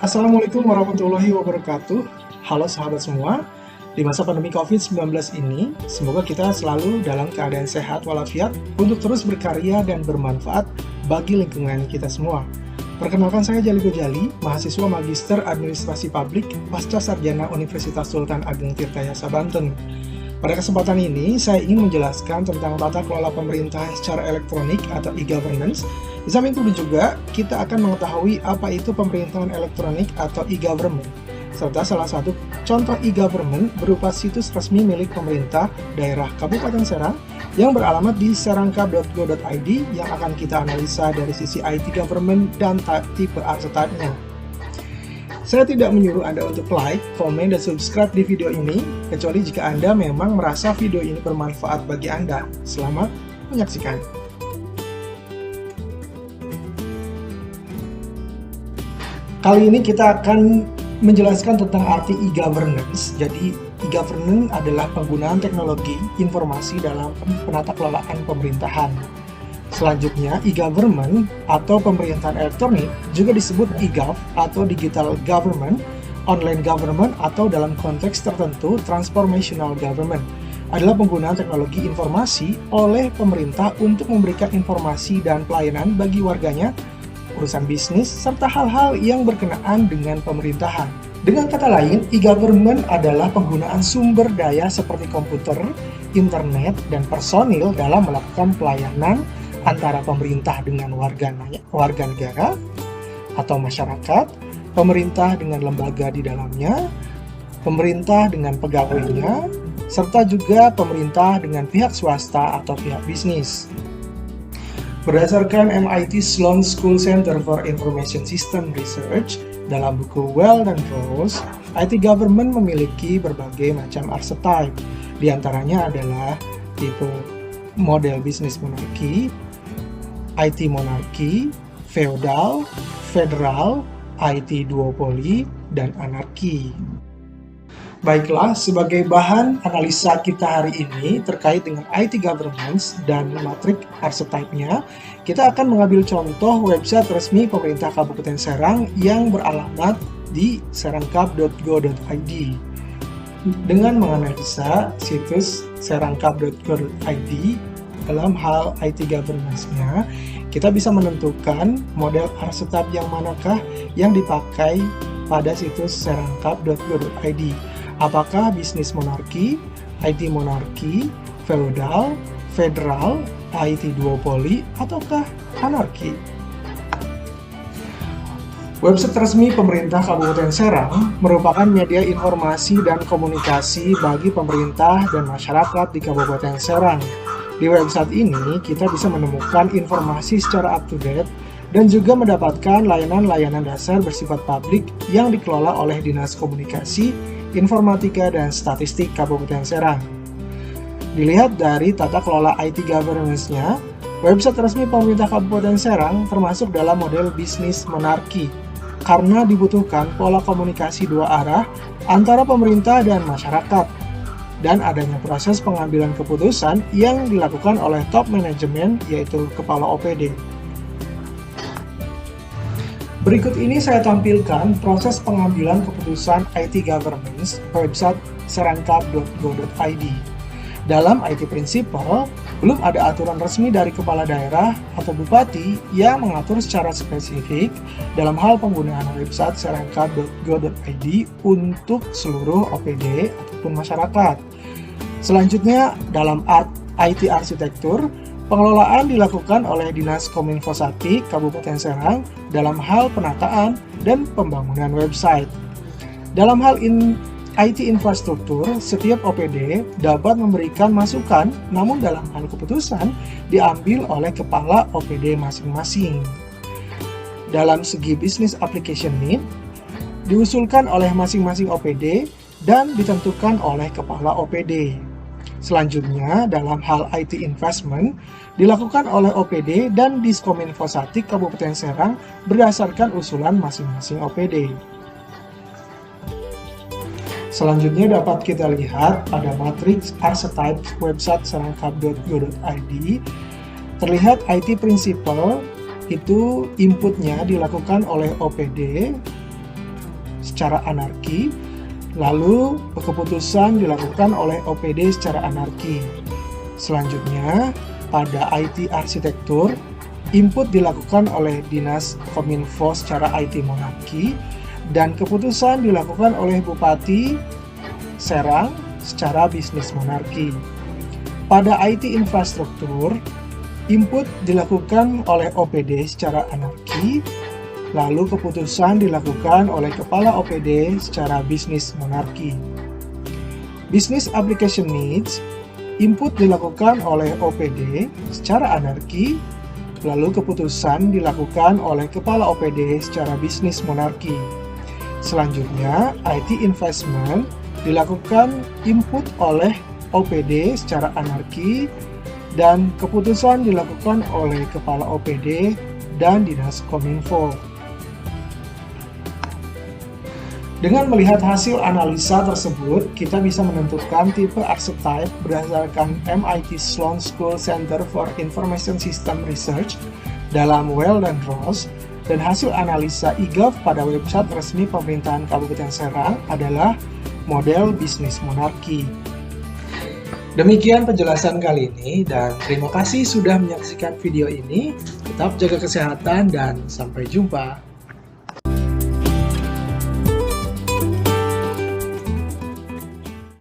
Assalamualaikum warahmatullahi wabarakatuh. Halo sahabat semua. Di masa pandemi COVID-19 ini, semoga kita selalu dalam keadaan sehat walafiat untuk terus berkarya dan bermanfaat bagi lingkungan kita semua. Perkenalkan, saya Jali Gojali, mahasiswa Magister Administrasi Publik Pasca Sarjana Universitas Sultan Ageng Tirtayasa Banten. Pada kesempatan ini, saya ingin menjelaskan tentang tata kelola pemerintahan secara elektronik atau e-governance. Di samping itu juga, kita akan mengetahui apa itu pemerintahan elektronik atau e-government, serta salah satu contoh e-government berupa situs resmi milik pemerintah daerah Kabupaten Serang yang beralamat di serangkap.go.id yang akan kita analisa dari sisi IT government dan tipe archetype-nya. Saya tidak menyuruh Anda untuk like, komen, dan subscribe di video ini, kecuali jika Anda memang merasa video ini bermanfaat bagi Anda. Selamat menyaksikan. Kali ini kita akan menjelaskan tentang arti e-governance. Jadi, e-governance adalah penggunaan teknologi informasi dalam penata kelolaan pemerintahan. Selanjutnya, e-government atau pemerintahan elektronik juga disebut e-gov atau digital government, online government, atau dalam konteks tertentu transformational government adalah penggunaan teknologi informasi oleh pemerintah untuk memberikan informasi dan pelayanan bagi warganya, urusan bisnis, serta hal-hal yang berkenaan dengan pemerintahan. Dengan kata lain, e-government adalah penggunaan sumber daya seperti komputer, internet, dan personil dalam melakukan pelayanan antara pemerintah dengan warga negara atau masyarakat, pemerintah dengan lembaga di dalamnya, pemerintah dengan pegawainya, serta juga pemerintah dengan pihak swasta atau pihak bisnis. Berdasarkan MIT Sloan School Center for Information System Research, dalam buku Well and Rose, IT government memiliki berbagai macam archetype. Di antaranya adalah tipe model bisnis monarki, IT monarki, feodal, federal, IT duopoli, dan anarki. Baiklah, sebagai bahan analisa kita hari ini terkait dengan IT governance dan matrik archetype-nya, kita akan mengambil contoh website resmi pemerintah Kabupaten Serang yang beralamat di serangkap.go.id. Dengan menganalisa situs serangkap.go.id dalam hal IT governance-nya, kita bisa menentukan model archetype yang manakah yang dipakai pada situs serangkap.go.id. Apakah bisnis monarki, IT monarki, feodal, federal, IT duopoli, ataukah anarki? Website resmi pemerintah Kabupaten Serang merupakan media informasi dan komunikasi bagi pemerintah dan masyarakat di Kabupaten Serang. Di website ini, kita bisa menemukan informasi secara up-to-date dan juga mendapatkan layanan-layanan dasar bersifat publik yang dikelola oleh Dinas Komunikasi, Informatika, dan Statistik Kabupaten Serang. Dilihat dari tata kelola IT governance-nya, website resmi pemerintah Kabupaten Serang termasuk dalam model bisnis monarki, karena dibutuhkan pola komunikasi dua arah antara pemerintah dan masyarakat, dan adanya proses pengambilan keputusan yang dilakukan oleh top manajemen, yaitu kepala OPD. Berikut ini saya tampilkan proses pengambilan keputusan IT governance website serangkap.go.id. Dalam IT Principle, belum ada aturan resmi dari kepala daerah atau bupati yang mengatur secara spesifik dalam hal penggunaan website serangkap.go.id untuk seluruh OPD ataupun masyarakat. Selanjutnya, dalam IT arsitektur, pengelolaan dilakukan oleh Dinas Kominfo-Satik Kabupaten Serang dalam hal penataan dan pembangunan website. Dalam hal IT infrastruktur, setiap OPD dapat memberikan masukan, namun dalam hal keputusan diambil oleh kepala OPD masing-masing. Dalam segi Business Application Need, diusulkan oleh masing-masing OPD dan ditentukan oleh kepala OPD. Selanjutnya, dalam hal IT investment, dilakukan oleh OPD dan Diskominfo-Satik Kabupaten Serang berdasarkan usulan masing-masing OPD. Selanjutnya dapat kita lihat pada matriks archetype website serangkap.go.id. Terlihat IT Principle itu inputnya dilakukan oleh OPD, secara anarki, lalu keputusan dilakukan oleh OPD secara anarki. Selanjutnya, pada IT arsitektur, input dilakukan oleh Dinas Kominfo secara IT monarki, dan keputusan dilakukan oleh Bupati Serang secara bisnis monarki. Pada IT infrastruktur, input dilakukan oleh OPD secara anarki, lalu keputusan dilakukan oleh Kepala OPD secara bisnis monarki. Business Application Needs, input dilakukan oleh OPD secara anarki, lalu keputusan dilakukan oleh Kepala OPD secara bisnis monarki. Selanjutnya, IT Investment dilakukan input oleh OPD secara anarki, dan keputusan dilakukan oleh Kepala OPD dan Dinas Kominfo. Dengan melihat hasil analisa tersebut, kita bisa menentukan tipe archetype berdasarkan MIT Sloan School Center for Information System Research dalam Well dan Ross, dan hasil analisa eGov pada website resmi pemerintahan Kabupaten Serang adalah model bisnis monarki. Demikian penjelasan kali ini, dan terima kasih sudah menyaksikan video ini. Tetap jaga kesehatan dan sampai jumpa.